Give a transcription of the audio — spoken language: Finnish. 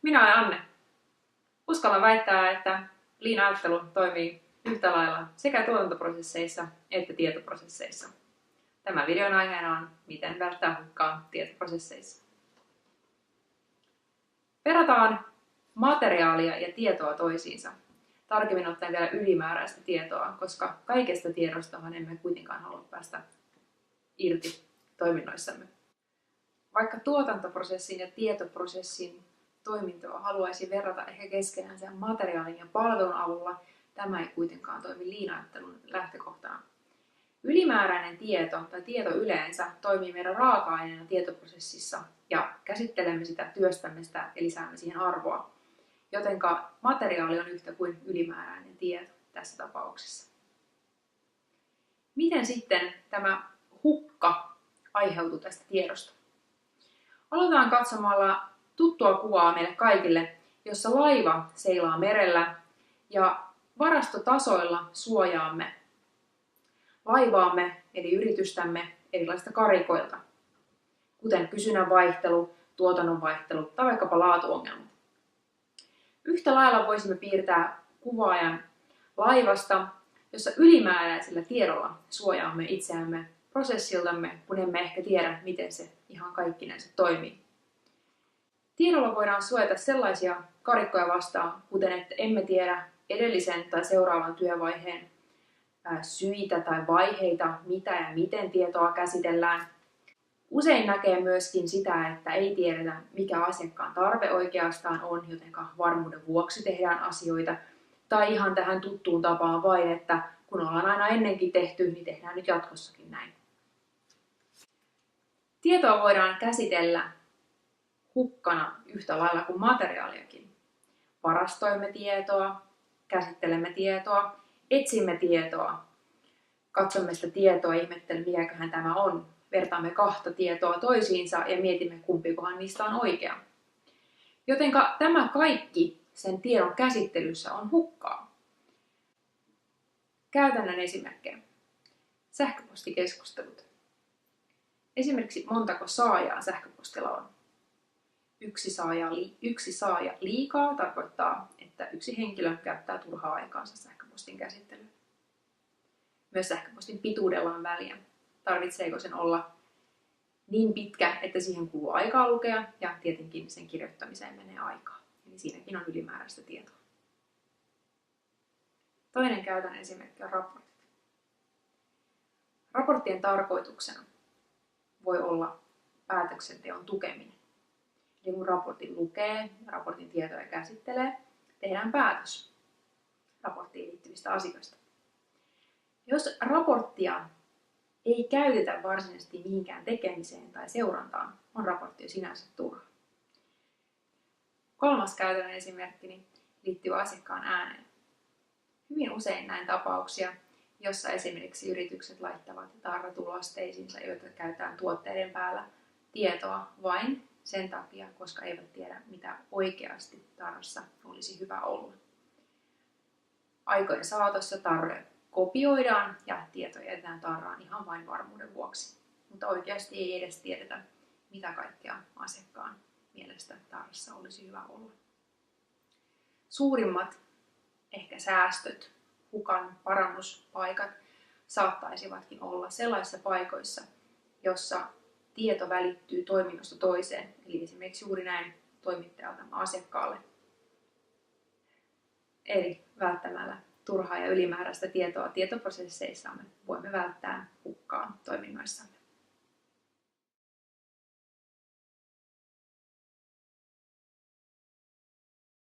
Minä olen Anne. Uskallan väittää, että lean-ajattelu toimii yhtä lailla sekä tuotantoprosesseissa että tietoprosesseissa. Tämän videon aiheena on, miten välttää hukkaa tietoprosesseissa. Verrataan materiaalia ja tietoa toisiinsa. Tarkemmin ottaen vielä ylimääräistä tietoa, koska kaikesta tiedostahan emme kuitenkaan halua päästä irti toiminnoissamme. Vaikka tuotantoprosessin ja tietoprosessin toimintoa haluaisi verrata ehkä keskenään sen materiaalin ja palvelun avulla, tämä ei kuitenkaan toimi lean-ajattelun lähtökohtana. Ylimääräinen tieto tai tieto yleensä toimii meidän raaka-aineena tietoprosessissa ja käsittelemme sitä, työstämme sitä ja lisäämme siihen arvoa. Jotenka materiaali on yhtä kuin ylimääräinen tieto tässä tapauksessa. Miten sitten tämä hukka aiheutuu tästä tiedosta? Aloitetaan katsomalla tuttua kuvaa meille kaikille, jossa laiva seilaa merellä ja varastotasoilla suojaamme laivaamme eli yritystämme erilaisista karikoilta, kuten kysynnän vaihtelu, tuotannon vaihtelu tai vaikkapa laatuongelmat. Yhtä lailla voisimme piirtää kuvaajan laivasta, jossa ylimääräisellä tiedolla suojaamme itseämme prosessiltamme, kun emme ehkä tiedä, miten se ihan kaikkinensa toimii. Tiedolla voidaan suojata sellaisia karikkoja vastaan, kuten että emme tiedä edellisen tai seuraavan työvaiheen syitä tai vaiheita, mitä ja miten tietoa käsitellään. Usein näkee myöskin sitä, että ei tiedetä, mikä asiakkaan tarve oikeastaan on, joten varmuuden vuoksi tehdään asioita. Tai ihan tähän tuttuun tapaan vain, että kun ollaan aina ennenkin tehty, niin tehdään nyt jatkossakin näin. Tietoa voidaan käsitellä hukkana yhtä lailla kuin materiaaliakin. Varastoimme tietoa, käsittelemme tietoa, etsimme tietoa, katsomme sitä tietoa, ihmettelemme mikäköhän tämä on, vertaamme kahta tietoa toisiinsa ja mietimme kumpikohan niistä on oikea. Jotenka tämä kaikki sen tiedon käsittelyssä on hukkaa. Käytännön esimerkkejä. Sähköpostikeskustelut. Esimerkiksi montako saajaa sähköpostilla on. Yksi saaja liikaa tarkoittaa, että yksi henkilö käyttää turhaa aikaansa sähköpostin käsittelyyn. Myös sähköpostin pituudella on väliä. Tarvitseeko sen olla niin pitkä, että siihen kuluu aikaa lukea, ja tietenkin sen kirjoittamiseen menee aikaa. Eli siinäkin on ylimääräistä tietoa. Toinen käytännön esimerkki on raportit. Raporttien tarkoituksena voi olla päätöksenteon tukeminen. Eli kun raportin lukee, raportin tietoja käsittelee, tehdään päätös raporttiin liittyvistä asioista. Jos raporttia ei käytetä varsinaisesti mihinkään tekemiseen tai seurantaan, on raportti jo sinänsä turha. Kolmas käytännön esimerkkini liittyy asiakkaan ääneen. Hyvin usein näin tapauksia, jossa esimerkiksi yritykset laittavat tarratulosteisiinsa, joita käytetään tuotteiden päällä, tietoa vain sen takia, koska eivät tiedä, mitä oikeasti tarrassa olisi hyvä olla. Aikojen saatossa tarre kopioidaan ja tietoja jätetään tarraan ihan vain varmuuden vuoksi. Mutta oikeasti ei edes tiedetä, mitä kaikkea asiakkaan mielestä tarrassa olisi hyvä olla. Suurimmat ehkä säästöt, hukan parannuspaikat saattaisivatkin olla sellaisissa paikoissa, jossa tieto välittyy toiminnosta toiseen, eli esimerkiksi juuri näin toimittajalta asiakkaalle. Eli välttämällä turhaa ja ylimääräistä tietoa tietoprosesseissamme voimme välttää hukkaa toiminnoissamme.